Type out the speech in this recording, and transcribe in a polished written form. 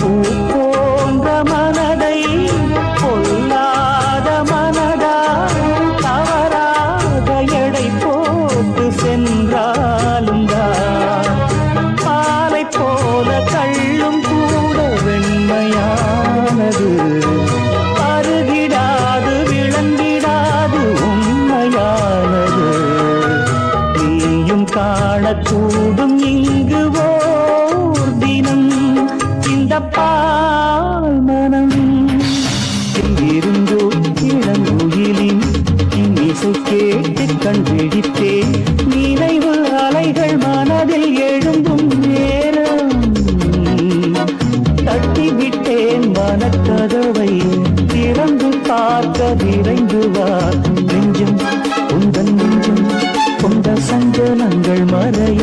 பூ போன்ற மனதை பொல்லாத மனதா தவறாக எடை போட்டு சென்றாலும் பாலை போல கள்ளும் கூட வெண்மையானது அருகிடாது விளங்கிடாது உண்மையானது நீயும் காணக்கூடும் இங்கு ஓர் தினம் இந்த பால் மனம் எங்கிருந்தோ இளங்குயிலின் இசை கேட்டு கண் விழித்தேன் நினைவு அலைகள் மனதில் எழும்பும் நேரம் தட்டிவிட்டேன் மனக்கதவை திறந்து பார்க்க விரைந்து வா நெஞ்சம் உந்தன் நெஞ்சம் கொண்ட சஞ்சலங்கள் மறைய